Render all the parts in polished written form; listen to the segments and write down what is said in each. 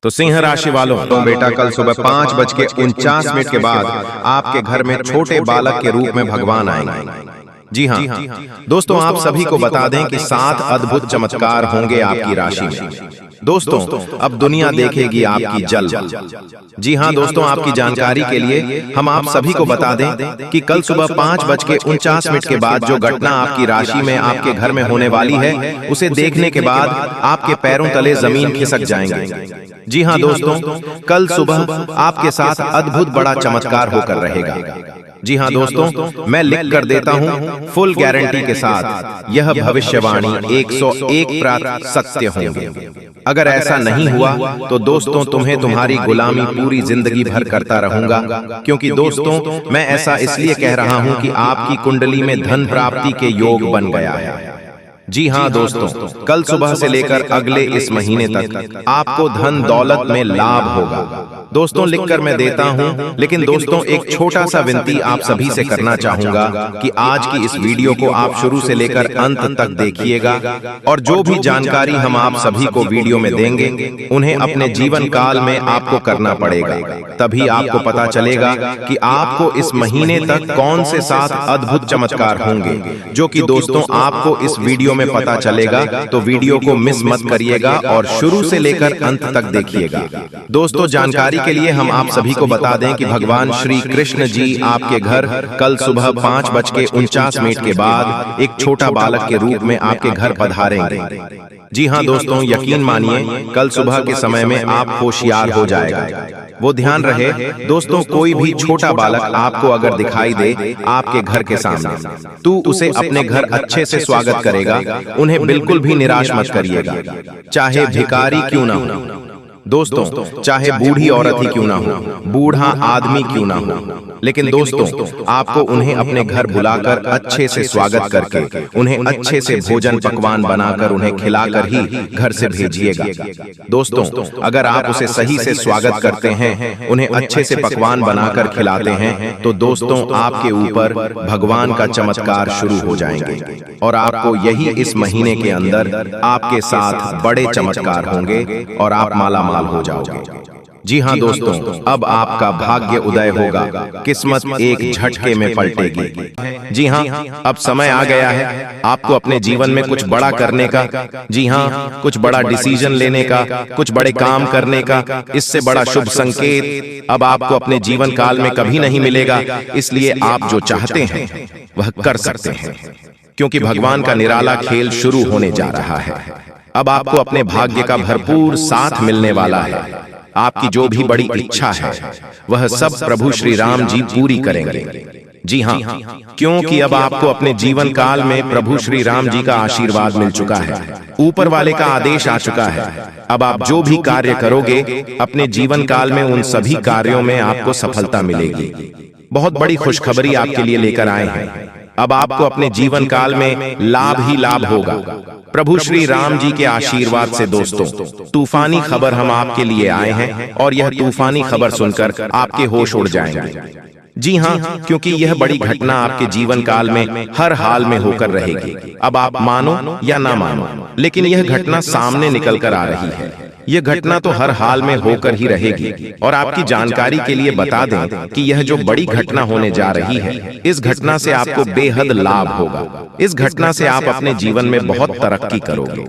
तो सिंह राशि वालों, तो बेटा कल सुबह 5:49 के बाद आपके घर में छोटे बालक के रूप में भगवान आएंगे। जी हाँ दोस्तों, आप सभी को बता दें कि 7 अद्भुत चमत्कार होंगे आपकी राशि में। दोस्तों, अब दुनिया देखेगी आपकी जल्द। जी हाँ दोस्तों, आपकी जानकारी के लिए हम आप सभी को बता दें कि कल सुबह 5:49 के बाद जो घटना आपकी राशि में आपके घर में होने वाली है, उसे देखने के बाद आपके पैरों तले जमीन खिसक जाएंगे। जी हाँ दोस्तों, कल सुबह आपके साथ अद्भुत बड़ा चमत्कार होकर रहेगा। जी हाँ दोस्तों, मैं लिख कर देता हूँ फुल गारंटी के साथ, यह भविष्यवाणी 101% सत्य होंगे। अगर ऐसा नहीं हुआ तो दोस्तों तुम्हें तुम्हारी गुलामी पूरी जिंदगी भर करता रहूंगा, क्योंकि दोस्तों मैं ऐसा इसलिए कह रहा हूँ कि आपकी कुंडली में धन प्राप्ति के योग बन गया है। जी हाँ दोस्तों, कल सुबह से लेकर अगले इस महीने तक आपको धन दौलत में लाभ होगा। दोस्तों लिखकर मैं देता हूं, लेकिन दोस्तों एक छोटा सा विनती आप सभी से करना चाहूंगा कि आज की इस वीडियो को आप शुरू से लेकर अंत तक देखिएगा, और जो भी जानकारी हम आप सभी को वीडियो में देंगे उन्हें अपने जीवन काल में आपको करना पड़ेगा। तभी आपको पता चलेगा कि आपको इस महीने तक कौन से 7 अद्भुत चमत्कार होंगे, जो कि दोस्तों आपको इस वीडियो में पता चलेगा। तो वीडियो को मिस मत करिएगा और शुरू से लेकर अंत तक देखिएगा। दोस्तों जानकारी के लिए हम आप सभी को बता दें कि भगवान श्री कृष्ण जी आपके घर कल सुबह 5:49 के बाद एक छोटा बालक के रूप में आपके घर पधारेंगे। जी हाँ दोस्तों, यकीन मानिए कल सुबह के समय में आप होशियार हो जाएगा। वो ध्यान रहे दोस्तों, कोई भी छोटा बालक आपको अगर दिखाई दे आपके घर के सामने, तो उसे अपने घर अच्छे से स्वागत करेगा। उन्हें बिल्कुल भी निराश मत करिएगा, चाहे भिखारी क्यों ना हो। दोस्तों चाहे बूढ़ी औरत ही क्यों ना हो, बूढ़ा आदमी क्यों ना हो, लेकिन दोस्तों आपको उन्हें अपने घर बुलाकर अच्छे से स्वागत करके उन्हें अच्छे से भोजन पकवान बनाकर उन्हें खिलाकर ही घर से भेजिएगा। दोस्तों अगर आप उसे सही से स्वागत करते हैं, उन्हें अच्छे से पकवान बनाकर खिलाते हैं, तो दोस्तों आपके ऊपर भगवान का चमत्कार शुरू हो जाएंगे, और आपको यही इस महीने के अंदर आपके साथ बड़े चमत्कार होंगे और आप माला हो जाओगे। जी हाँ दोस्तों, अब आपका भाग्य उदय होगा, किस्मत एक झटके में पलटेगी। जी हाँ, अब समय आ गया है आपको अपने जीवन में कुछ बड़ा करने का। जी हाँ, कुछ बड़ा डिसीजन लेने का, कुछ बड़े काम करने का। इससे बड़ा शुभ संकेत अब आपको अपने जीवन काल में कभी नहीं मिलेगा। इसलिए आप जो चाहते हैं वह कर सकते हैं, क्योंकि भगवान का निराला खेल शुरू होने जा रहा है। अब आपको अपने भाग्य का भरपूर साथ मिलने वाला है। आपकी जो भी बड़ी इच्छा है वह सब प्रभु श्री राम जी पूरी करेंगे। जी हाँ, क्योंकि अब आपको अपने जीवन काल में प्रभु श्री राम जी का आशीर्वाद मिल चुका है, ऊपर वाले का आदेश आ चुका है। अब आप जो भी कार्य करोगे अपने जीवन काल में, उन सभी कार्यों में आपको सफलता मिलेगी। बहुत बड़ी खुशखबरी आपके लिए लेकर आए हैं। अब आपको अपने जीवन काल में लाभ ही लाभ होगा प्रभु श्री राम जी के आशीर्वाद से। दोस्तों तूफानी खबर हम आपके लिए आए हैं, और यह तूफानी खबर सुनकर आपके होश उड़ जाएंगे। जी हाँ, क्योंकि यह बड़ी घटना आपके जीवन काल में हर हाल में होकर रहेगी। अब आप मानो या ना मानो, लेकिन यह घटना सामने निकल कर आ रही है। यह घटना तो हर हाल में होकर ही रहेगी। और आपकी जानकारी के लिए बता दें कि यह जो बड़ी घटना होने जा रही है, इस घटना से आपको बेहद लाभ होगा। इस घटना से आप अपने जीवन में बहुत तरक्की करोगे।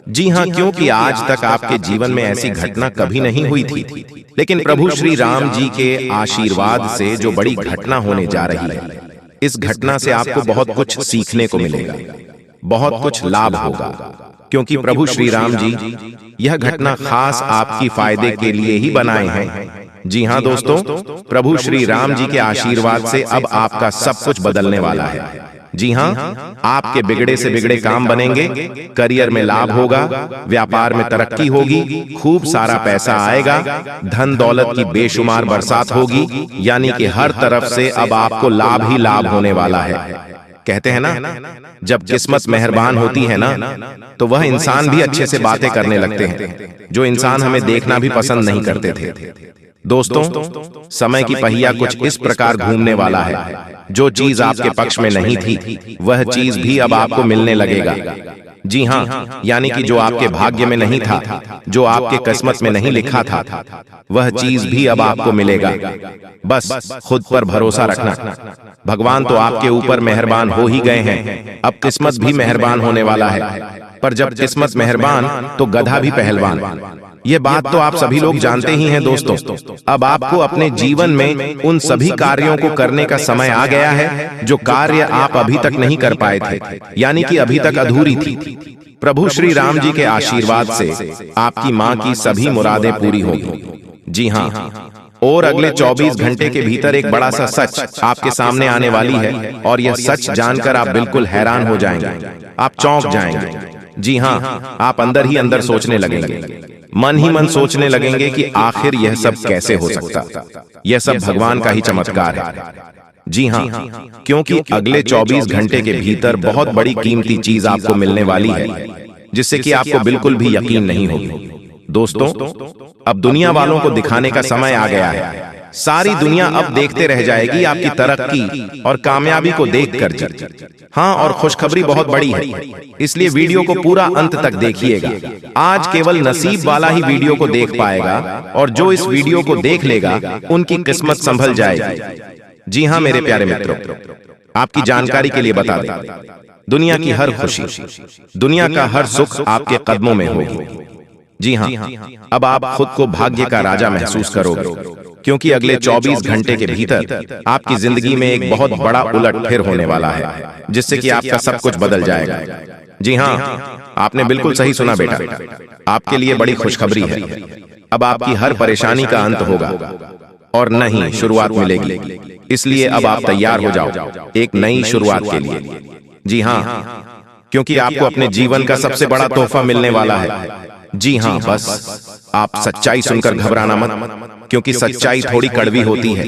जी हाँ, क्योंकि आज तक आपके जीवन में ऐसी घटना कभी नहीं हुई थी, लेकिन प्रभु श्री राम जी के आशीर्वाद से जो बड़ी घटना होने जा रही है, इस घटना से आपको बहुत कुछ सीखने को मिलेगा, बहुत कुछ लाभ होगा, क्योंकि प्रभु श्री राम जी यह घटना खास आपकी फायदे के लिए ही बनाए हैं। जी हाँ दोस्तों, प्रभु श्री राम जी के आशीर्वाद से अब आपका सब कुछ बदलने वाला है। जी हाँ, आपके बिगड़े से बिगड़े काम बनेंगे, करियर में लाभ होगा, व्यापार में तरक्की होगी, खूब सारा पैसा आएगा, धन दौलत की बेशुमार बरसात होगी, यानी कि हर तरफ से अब आपको लाभ ही लाभ होने वाला है। कहते हैं ना, जब किस्मत मेहरबान होती है ना, तो वह इंसान भी अच्छे से बातें करने लगते हैं, जो इंसान हमें देखना भी पसंद नहीं करते थे। दोस्तों समय की पहिया कुछ इस प्रकार घूमने वाला है, जो चीज आपके पक्ष में नहीं थी वह चीज भी अब आपको मिलने लगेगा। जी हाँ, यानी कि जो आपके भाग्य में नहीं था, जो आपके किस्मत में नहीं लिखा था, वह चीज भी अब आपको मिलेगा। बस खुद पर भरोसा रखना। भगवान तो आपके ऊपर मेहरबान हो ही गए हैं, अब किस्मत भी मेहरबान होने वाला है। पर जब किस्मत मेहरबान तो गधा भी पहलवान। ये बात तो आप सभी लोग जानते ही हैं दोस्तों। अब आपको अपने जीवन में उन सभी कार्यों को करने का समय आ गया है जो कार्य आप अभी तक नहीं कर पाए थे, यानी कि अभी तक अधूरी थी। प्रभु श्री राम जी के आशीर्वाद से आपकी माँ की सभी मुरादें पूरी होगी। जी हाँ, और अगले 24 घंटे के भीतर एक बड़ा सा सच आपके सामने आने वाली है, और यह सच जानकर आप बिल्कुल हैरान हो जाएंगे, आप चौंक जाएंगे। जी हाँ, आप अंदर ही अंदर सोचने लगेंगे, मन ही मन सोचने लगेंगे कि आखिर यह सब कैसे हो सकता। यह सब भगवान का ही चमत्कार है। जी हाँ, क्योंकि अगले 24 घंटे के भीतर बहुत बड़ी कीमती चीज आपको मिलने वाली है, जिससे कि आपको बिल्कुल भी यकीन नहीं होगी। दोस्तों, अब दुनिया वालों को दिखाने का समय आ गया है। सारी दुनिया अब देखते रह जाएगी आपकी तरक्की और कामयाबी को देखकर जी। हाँ, और खुशखबरी बहुत बड़ी है, इसलिए वीडियो को पूरा अंत तक देखिएगा। आज केवल नसीब वाला ही वीडियो को देख पाएगा, और जो इस वीडियो को देख लेगा उनकी किस्मत संभल जाएगी। जी हाँ मेरे प्यारे मित्रों, आपकी जानकारी के लिए बता दें, दुनिया की हर खुशी, दुनिया का हर सुख आपके कदमों में होगी। जी हाँ, अब आप खुद को भाग्य का राजा महसूस करोगे, क्योंकि अगले 24 घंटे के भीतर आपकी जिंदगी में एक बहुत बड़ा उलटफेर होने वाला है, जिससे कि आपका सब कुछ बदल जाएगा। जी हाँ, आपने बिल्कुल सही सुना बेटा, आपके लिए बड़ी खुशखबरी है। अब आपकी हर परेशानी का अंत होगा और नई शुरुआत मिलेगी। इसलिए अब आप तैयार हो जाओ एक नई शुरुआत के लिए। जी हाँ, क्योंकि आपको अपने जीवन का सबसे बड़ा तोहफा मिलने वाला है। जी हाँ, बस आप सच्चाई सुनकर घबराना मत, क्योंकि सच्चाई थोड़ी कड़वी होती है,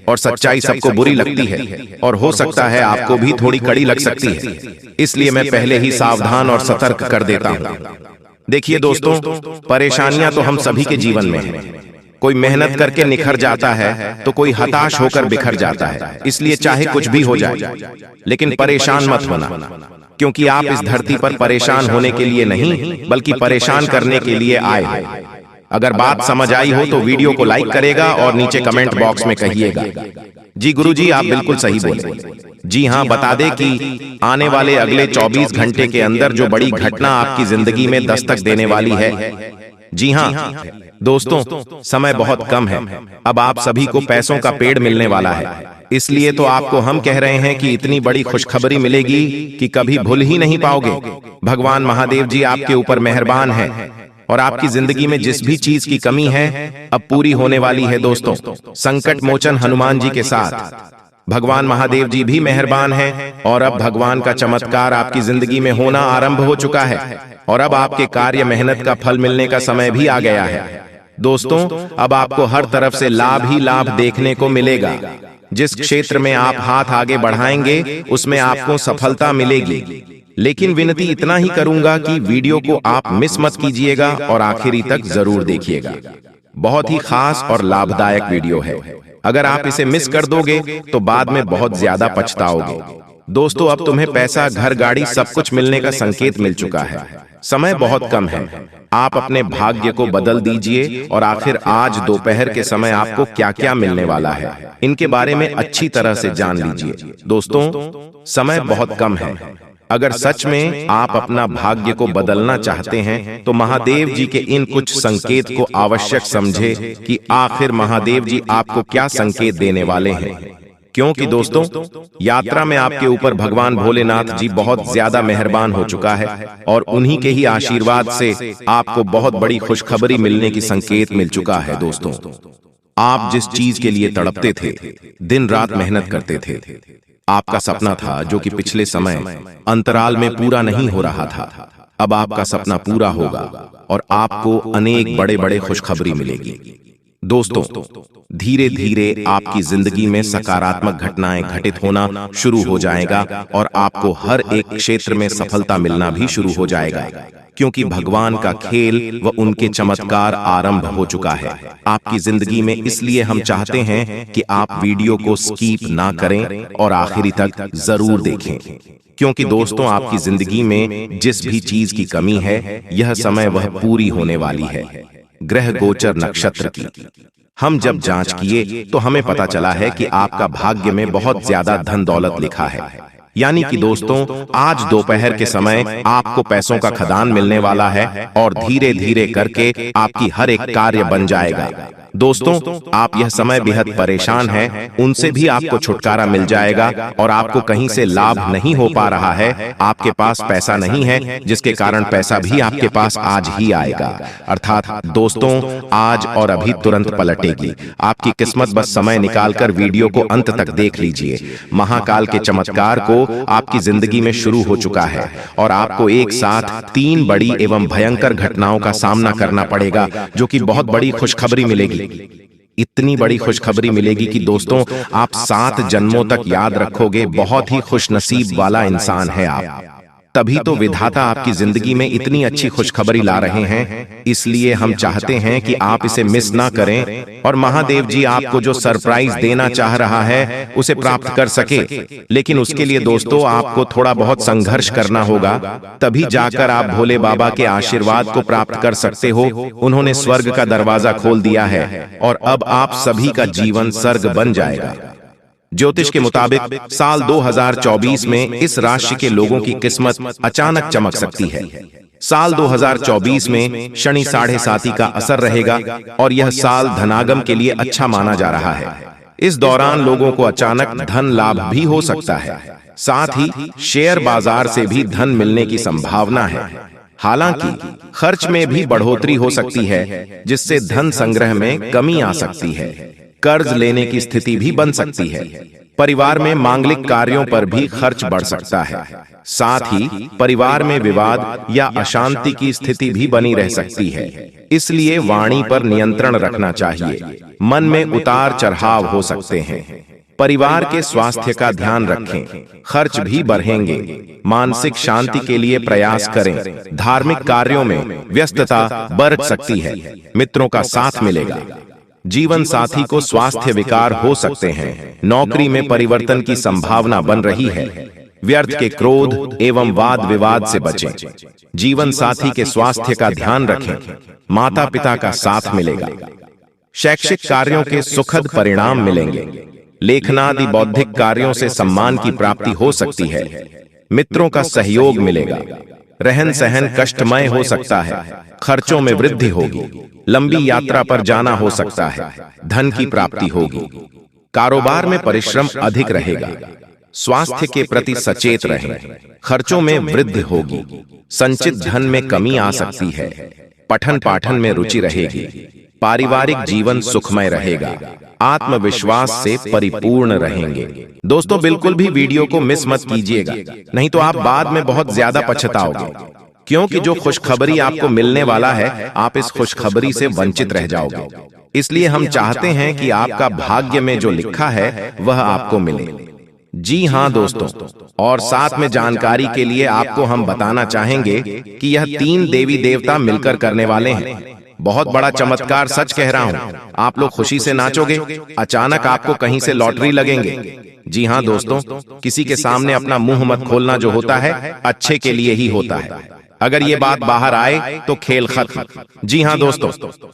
और सच्चाई सबको बुरी लगती है, और हो सकता है आपको भी थोड़ी कड़ी लग सकती है। इसलिए मैं पहले ही सावधान और सतर्क कर देता हूँ। देखिए दोस्तों, परेशानियां तो हम सभी के जीवन में हैं। कोई मेहनत करके निखर जाता है तो कोई हताश होकर बिखर जाता है। इसलिए चाहे कुछ भी हो जाए, लेकिन परेशान मत होना, क्योंकि आप इस धरती पर परेशान होने के लिए नहीं, बल्कि परेशान करने के लिए आए हैं। अगर बात समझ आई हो तो वीडियो को लाइक करेगा और नीचे कमेंट बॉक्स में कहिएगा, जी गुरुजी आप बिल्कुल सही बोले। जी हाँ, बता दें कि आने वाले अगले 24 घंटे के अंदर जो बड़ी घटना आपकी जिंदगी में दस्तक देने वाली है। जी हाँ दोस्तों, समय बहुत कम है। अब आप सभी को पैसों का पेड़ मिलने वाला है, इसलिए तो आपको हम कह रहे हैं कि इतनी बड़ी खुशखबरी मिलेगी कि कभी भूल ही नहीं पाओगे। भगवान महादेव जी आपके ऊपर मेहरबान हैं, और आपकी जिंदगी में जिस भी चीज की कमी है अब पूरी होने वाली है। दोस्तों, संकट मोचन हनुमान जी के साथ भगवान महादेव जी भी मेहरबान हैं, और अब भगवान का चमत्कार आपकी जिंदगी में होना आरंभ हो चुका है, और अब आपके कार्य मेहनत का फल मिलने का समय भी आ गया है। दोस्तों, अब आपको हर तरफ से लाभ ही लाभ देखने को मिलेगा। जिस क्षेत्र में आप हाथ आगे बढ़ाएंगे उसमें आपको सफलता मिलेगी। लेकिन विनती इतना ही करूंगा कि वीडियो को आप मिस मत कीजिएगा और आखिरी तक जरूर देखिएगा। बहुत ही खास और लाभदायक वीडियो है। अगर आप इसे मिस कर दोगे तो बाद में बहुत ज्यादा पछताओगे। दोस्तों, अब तुम्हें पैसा, घर, गाड़ी सब कुछ मिलने का संकेत मिल चुका है। समय बहुत कम है, आप अपने भाग्य को बदल दीजिए। और आखिर आज दोपहर के समय आपको क्या क्या मिलने वाला है, इनके बारे में अच्छी तरह से जान लीजिए। दोस्तों, समय बहुत कम है। अगर सच में आप अपना भाग्य को बदलना चाहते हैं तो महादेव जी के इन कुछ संकेत को आवश्यक समझे कि आखिर महादेव जी आपको क्या संकेत देने वाले हैं। क्योंकि दोस्तों, यात्रा में आपके ऊपर भगवान भोलेनाथ जी बहुत ज्यादा मेहरबान हो चुका है, और उन्हीं के ही आशीर्वाद से आपको बहुत बड़ी खुशखबरी मिलने की संकेत मिल चुका है। दोस्तों, आप जिस चीज के लिए तड़पते थे, दिन रात मेहनत करते थे, आपका सपना था जो कि पिछले समय अंतराल में पूरा नहीं हो रहा था, अब आपका सपना पूरा होगा और आपको अनेक बड़े बड़े खुशखबरी मिलेगी। दोस्तों, धीरे धीरे आपकी जिंदगी में सकारात्मक घटनाएं घटित होना शुरू हो जाएगा और आपको हर एक क्षेत्र में सफलता मिलना भी शुरू हो जाएगा, क्योंकि भगवान का खेल व उनके चमत्कार आरंभ हो चुका है आपकी जिंदगी में। इसलिए हम चाहते हैं कि आप वीडियो को स्किप ना करें और आखिरी तक जरूर देखें, क्योंकि दोस्तों आपकी जिंदगी में जिस भी चीज की कमी है, यह समय वह पूरी होने वाली है। ग्रह गोचर नक्षत्र की हम जब जांच किए तो हमें पता चला है कि आपका भाग्य में बहुत ज्यादा धन दौलत लिखा है। यानी कि दोस्तों, आज दोपहर के समय आपको पैसों का खदान मिलने वाला है और धीरे धीरे करके आपकी हर एक कार्य बन जाएगा। दोस्तों, आप यह समय बेहद परेशान हैं, उनसे भी आपको छुटकारा मिल जाएगा और आपको कहीं से लाभ नहीं हो पा रहा है, आपके पास पैसा नहीं है, जिसके कारण पैसा भी आपके पास आज ही आएगा। अर्थात दोस्तों, आज और अभी तुरंत पलटेगी आपकी किस्मत। बस समय निकालकर वीडियो को अंत तक देख लीजिए। महाकाल के चमत्कार को आपकी जिंदगी में शुरू हो चुका है और आपको एक साथ 3 बड़ी एवं भयंकर घटनाओं का सामना करना पड़ेगा, जो कि बहुत बड़ी खुशखबरी मिलेगी। इतनी बड़ी खुशखबरी मिलेगी कि दोस्तों, आप 7 जन्मों तक याद रखोगे। बहुत ही खुशनसीब वाला इंसान है आप। तभी तो विधाता आपकी जिंदगी में इतनी अच्छी खुशखबरी ला रहे हैं। इसलिए हम चाहते हैं कि आप इसे मिस ना करें और महादेव जी आपको जो सरप्राइज देना चाह रहा है उसे प्राप्त कर सके। लेकिन उसके लिए दोस्तों, आपको थोड़ा बहुत संघर्ष करना होगा, तभी जाकर आप भोले बाबा के आशीर्वाद को प्राप्त कर सकते हो। उन्होंने स्वर्ग का दरवाजा खोल दिया है और अब आप सभी का जीवन स्वर्ग बन जाएगा। ज्योतिष के मुताबिक साल 2024 में इस राशि के लोगों की किस्मत अचानक चमक सकती है। साल 2024 में शनि 7.5 का असर रहेगा और यह साल धनागम के लिए अच्छा माना जा रहा है। इस दौरान लोगों को अचानक धन लाभ भी हो सकता है। साथ ही शेयर बाजार से भी धन मिलने की संभावना है। हालांकि खर्च में भी बढ़ोतरी हो सकती है, जिससे धन संग्रह में कमी आ सकती है। कर्ज लेने की स्थिति भी बन सकती है। परिवार में मांगलिक कार्यों पर भी खर्च बढ़ सकता है। साथ ही परिवार में विवाद या अशांति की स्थिति भी बनी रह सकती है। इसलिए वाणी पर नियंत्रण रखना चाहिए। मन में उतार चढ़ाव हो सकते हैं। परिवार के स्वास्थ्य का ध्यान रखें। खर्च भी बढ़ेंगे। मानसिक शांति के लिए प्रयास करें। धार्मिक कार्यों में व्यस्तता बढ़ सकती है। मित्रों का साथ मिलेगा। जीवन साथी को स्वास्थ्य विकार हो सकते हैं। नौकरी में परिवर्तन की संभावना बन रही है। व्यर्थ के क्रोध एवं वाद विवाद से बचें। जीवन साथी के स्वास्थ्य का ध्यान रखें। माता पिता का साथ मिलेगा। शैक्षिक कार्यों के सुखद परिणाम मिलेंगे। लेखनादि बौद्धिक कार्यों से सम्मान की प्राप्ति हो सकती है। मित्रों का सहयोग मिलेगा। रहन सहन कष्टमय हो सकता है। खर्चों में वृद्धि होगी। लंबी यात्रा पर जाना हो सकता है। धन की प्राप्ति होगी। कारोबार में परिश्रम अधिक रहेगा। स्वास्थ्य के प्रति सचेत रहें। खर्चों में वृद्धि होगी। संचित धन में कमी आ सकती है। पठन पाठन में रुचि रहेगी। पारिवारिक जीवन सुखमय रहेगा। आत्मविश्वास से परिपूर्ण रहेंगे। दोस्तों, बिल्कुल भी वीडियो को मिस मत कीजिएगा, नहीं तो आप बाद में बहुत ज्यादा पछताओगे, क्योंकि जो खुशखबरी आपको मिलने वाला है, आप इस खुशखबरी से वंचित रह जाओगे। इसलिए हम चाहते हैं कि आपका भाग्य में जो लिखा है वह आपको मिले। जी हाँ दोस्तों, और साथ में जानकारी के लिए आपको हम बताना चाहेंगे कि यह 3 देवी देवता मिलकर करने वाले हैं। बहुत बड़ा चमत्कार, सच कह रहा हूं। आप लोग खुशी से नाचोगे। अचानक आपको कहीं से लॉटरी लगेंगे। जी हाँ दोस्तों, किसी के सामने अपना मुंह मत खोलना। जो होता है अच्छे के लिए ही होता है। अगर ये बात बाहर आए तो खेल खत्म। जी हाँ दोस्तों,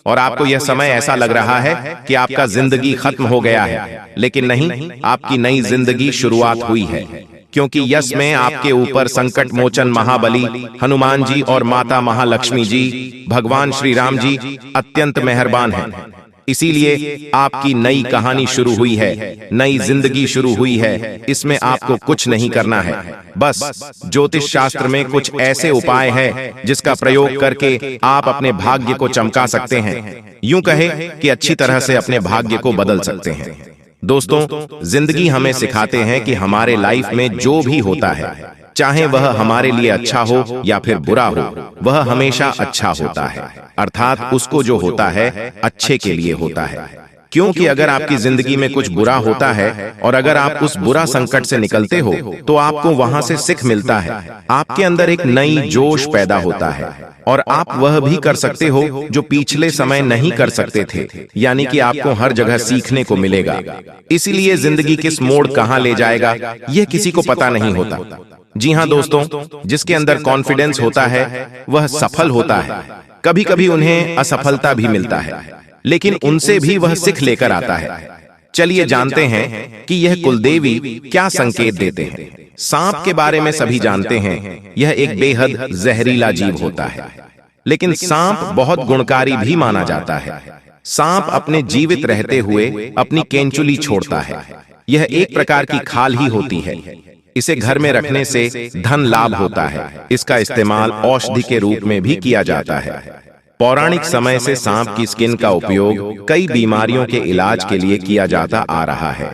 और आपको यह समय ऐसा लग रहा है कि आपका जिंदगी खत्म हो गया है, लेकिन नहीं, आपकी नई जिंदगी शुरुआत हुई है, क्योंकि यश में आपके ऊपर संकट मोचन महाबली हनुमान जी और माता महालक्ष्मी जी, भगवान श्री राम जी अत्यंत मेहरबान हैं। इसीलिए आपकी नई कहानी शुरू हुई है, नई जिंदगी शुरू हुई है। इसमें आपको कुछ नहीं करना है। बस ज्योतिष शास्त्र में कुछ ऐसे उपाय हैं जिसका प्रयोग करके आप अपने भाग्य को चमका सकते हैं। यूं कहे कि अच्छी तरह से अपने भाग्य को बदल सकते हैं। दोस्तों, जिंदगी हमें सिखाते हैं कि हमारे लाइफ में जो भी होता है, चाहे वह हमारे लिए अच्छा हो या फिर बुरा हो, वह हमेशा अच्छा होता है। अर्थात उसको जो होता है अच्छे के लिए होता है। क्योंकि अगर आपकी जिंदगी में कुछ बुरा होता है और अगर आप उस बुरा संकट से निकलते हो तो आपको वहां से सीख मिलता है, आपके अंदर एक नई जोश पैदा होता है और आप वह भी कर सकते हो जो पिछले समय नहीं कर सकते थे। यानी कि आपको हर जगह सीखने को मिलेगा। इसीलिए जिंदगी किस मोड़ कहां ले जाएगा यह किसी को पता नहीं होता। जी हाँ दोस्तों, जिसके अंदर कॉन्फिडेंस होता है वह सफल होता है। कभी कभी उन्हें असफलता भी मिलता है, लेकिन उनसे भी वह सीख लेकर आता है। चलिए जानते हैं कि यह कुलदेवी क्या संकेत देते हैं। सांप के बारे में सभी जानते हैं, यह एक बेहद जहरीला जीव होता है, लेकिन सांप बहुत गुणकारी भी माना जाता है। सांप अपने जीवित रहते हुए अपनी केंचुली छोड़ता है। यह एक प्रकार की खाल ही होती है। इसे घर में रखने से धन लाभ होता है। इसका इस्तेमाल औषधि के रूप में भी किया जाता है। पौराणिक समय से सांप की स्किन का उपयोग कई बीमारियों के इलाज के लिए किया जाता आ रहा है।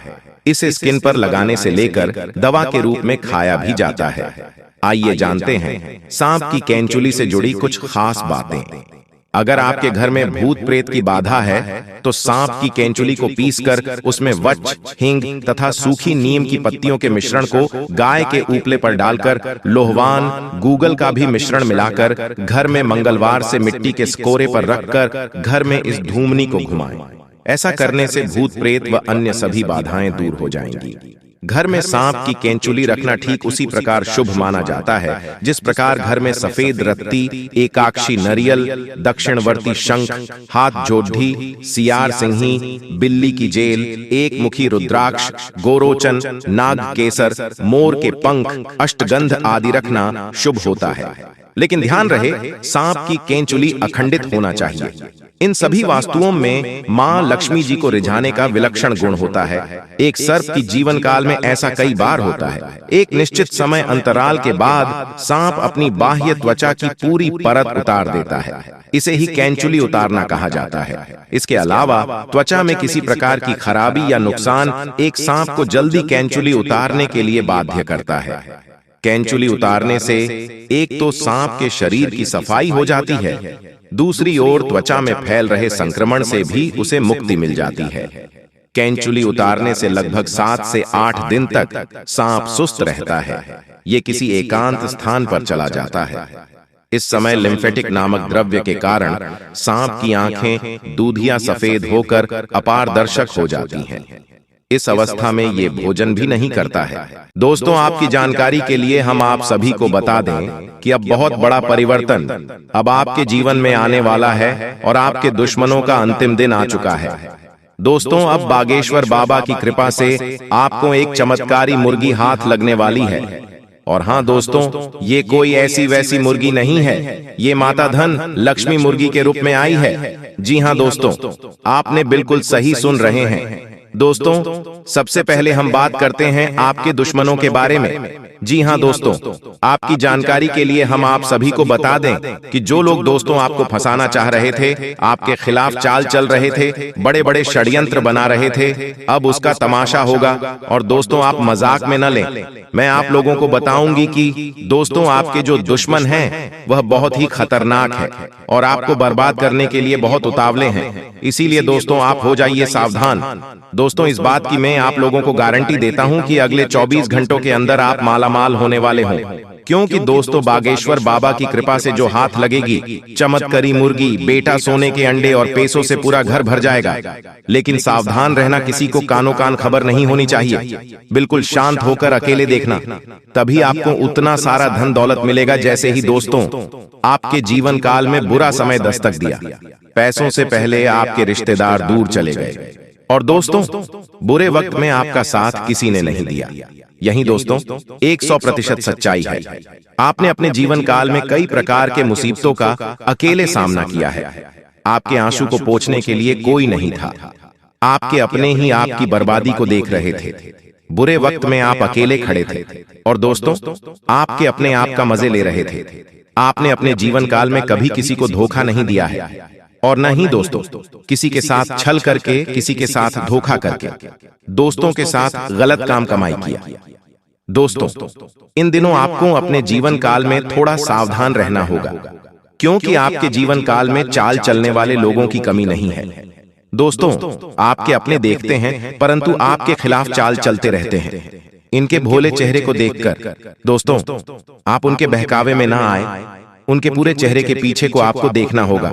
इसे स्किन पर लगाने से लेकर दवा के रूप में खाया भी जाता है। आइए जानते हैं सांप की केंचुली से जुड़ी कुछ खास बातें। अगर आपके घर में भूत प्रेत की बाधा है तो सांप की केंचुली को पीसकर उसमें वच, हींग तथा सूखी नीम की पत्तियों के मिश्रण को गाय के उपले पर डालकर लोहवान, गूगल का भी मिश्रण मिलाकर घर में मंगलवार से मिट्टी के स्कोरे पर रखकर घर में इस धूमनी को घुमाएं। ऐसा करने से भूत प्रेत व अन्य सभी बाधाएं दूर हो जाएंगी। घर में सांप की केंचुली रखना ठीक उसी प्रकार शुभ माना जाता है जिस प्रकार घर में सफेद रत्ती, एकाक्षी नरियल, दक्षिणवर्ती शंख, हाथ जोड़ी, सियार सिंही, बिल्ली की जेल, एक मुखी रुद्राक्ष, गोरोचन, नाग केसर, मोर के पंख, अष्टगंध आदि रखना शुभ होता है। लेकिन ध्यान रहे, सांप की केंचुली अखंडित होना चाहिए। इन सभी वास्तुओं में मां लक्ष्मी जी को रिझाने का विलक्षण गुण होता है। एक सर्प की जीवन काल में ऐसा कई बार होता है। एक निश्चित समय अंतराल के बाद सांप अपनी बाह्य त्वचा की पूरी परत उतार देता है। इसे ही केंचुली उतारना कहा जाता है। इसके अलावा त्वचा में किसी प्रकार की खराबी या नुकसान एक सांप को जल्दी केंचुली उतारने के लिए बाध्य करता है। केंचुली उतारने से एक तो सांप के शरीर की सफाई हो जाती है, दूसरी ओर त्वचा में फैल रहे संक्रमण से भी उसे मुक्ति मिल जाती है। केंचुली उतारने से लगभग 7 से 8 दिन तक सांप सुस्त रहता है। ये किसी एकांत स्थान पर चला जाता है। इस समय लिम्फेटिक नामक द्रव्य के कारण सांप की आंखें दूधिया सफेद होकर अपारदर्शक हो जाती हैं। इस अवस्था में ये भोजन भी नहीं करता है। दोस्तों, आपकी जानकारी के लिए हम आप सभी को बता दें कि अब बहुत बड़ा परिवर्तन अब आपके जीवन में आने वाला है और आपके दुश्मनों का अंतिम दिन आ चुका है। दोस्तों, अब बागेश्वर बाबा की कृपा से आपको एक चमत्कारी मुर्गी हाथ लगने वाली है। और हाँ दोस्तों, ये कोई ऐसी वैसी मुर्गी नहीं है, ये माता धन लक्ष्मी मुर्गी के रूप में आई है। जी हाँ दोस्तों, आपने बिल्कुल सही सुन रहे हैं। दोस्तों, सबसे पहले हम बात करते हैं आपके दुश्मनों के बारे में। जी हाँ दोस्तों, आपकी जानकारी के लिए हम आप सभी को बता दें कि जो लोग दोस्तों आपको फंसाना चाह रहे थे, आपके खिलाफ चाल चल रहे थे, बड़े बड़े षड्यंत्र बना रहे थे, अब उसका तमाशा होगा। और दोस्तों, आप मजाक में न लें। मैं आप लोगों को बताऊंगी कि दोस्तों आपके जो दुश्मन हैं वह बहुत ही खतरनाक है और आपको बर्बाद करने के लिए बहुत उतावले हैं। इसीलिए दोस्तों आप हो जाइए सावधान। दोस्तों, इस बात की मैं आप लोगों को गारंटी देता हूं कि अगले 24 घंटों के अंदर आप मालामाल होने वाले हों। क्योंकि दोस्तों बागेश्वर बाबा की कृपा से जो हाथ लगेगी, चमत्कारी मुर्गी, बेटा सोने के अंडे और पैसों से पूरा घर भर जाएगा। लेकिन सावधान रहना, किसी को कानो कान खबर नहीं होनी चाहिए। बिल्कुल शांत होकर अकेले देखना, तभी आपको उतना सारा धन दौलत मिलेगा। जैसे ही दोस्तों आपके जीवन काल में बुरा समय दस्तक दिया, पैसों से पहले आपके रिश्तेदार दूर चले गए और दोस्तों बुरे वक्त में आपका साथ किसी ने नहीं दिया। यही दोस्तों 100% सच्चाई है। आपने अपने जीवन काल में कई प्रकार के मुसीबतों का अकेले सामना किया है। आपके आंसू को पोंछने के लिए कोई नहीं था। आपके अपने ही आपकी बर्बादी को देख रहे थे। बुरे वक्त में आप अकेले खड़े थे और दोस्तों आपके अपने आप का मजे ले रहे थे। आपने अपने जीवन काल में कभी किसी को धोखा नहीं दिया है और न ही दोस्तों किसी के साथ छल करके, किसी के साथ धोखा करके दोस्तों के साथ गलत काम कमाई किया। दोस्तों, इन दिनों आपको अपने जीवन काल में थोड़ा सावधान रहना होगा, क्योंकि आपके जीवन काल में चाल चलने वाले लोगों की कमी नहीं है। दोस्तों, आपके अपने देखते हैं, परंतु आपके खिलाफ चाल चलते रहते हैं। इनके भोले चेहरे को देखकर दोस्तों, आप उनके बहकावे में ना आए। उनके पूरे चेहरे के पीछे को आपको देखना होगा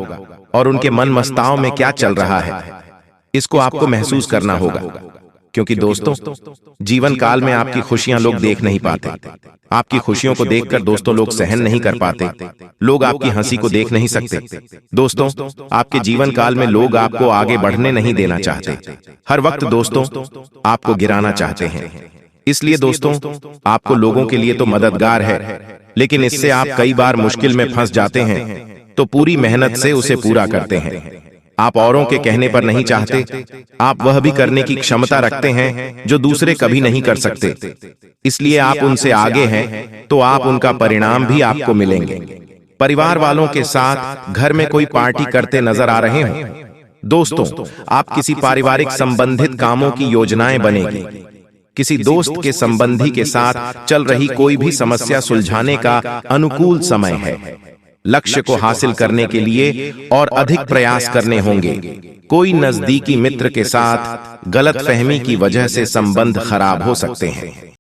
और उनके मन मस्ताव में क्या चल रहा है, इसको आपको महसूस करना होगा। क्योंकि दोस्तों, जीवन काल में आपकी खुशियां लोग देख नहीं पाते। आपकी खुशियों को देखकर दोस्तों लोग सहन नहीं कर पाते। लोग आपकी हंसी को देख नहीं सकते। दोस्तों, आपके जीवन काल में लोग आपको आगे बढ़ने नहीं देना चाहते। हर वक्त दोस्तों आपको गिराना चाहते हैं। इसलिए दोस्तों, आपको लोगों के लिए तो मददगार है, लेकिन इससे आप कई बार मुश्किल में फंस जाते हैं, तो पूरी मेहनत से उसे पूरा करते हैं। आप औरों के कहने पर नहीं चाहते, आप वह भी करने की क्षमता रखते हैं जो दूसरे कभी नहीं कर सकते। इसलिए आप उनसे आगे हैं, तो आप उनका परिणाम भी आपको मिलेंगे। परिवार वालों के साथ घर में कोई पार्टी करते नजर आ रहे हो दोस्तों, आप किसी पारिवारिक संबंधित कामों की योजनाएं बनेगी। किसी दोस्त के संबंधी के साथ चल रही कोई भी समस्या सुलझाने का अनुकूल समय है। लक्ष्य को हासिल करने के लिए और अधिक प्रयास करने होंगे। कोई नजदीकी मित्र के साथ गलतफहमी की वजह से संबंध खराब हो सकते हैं।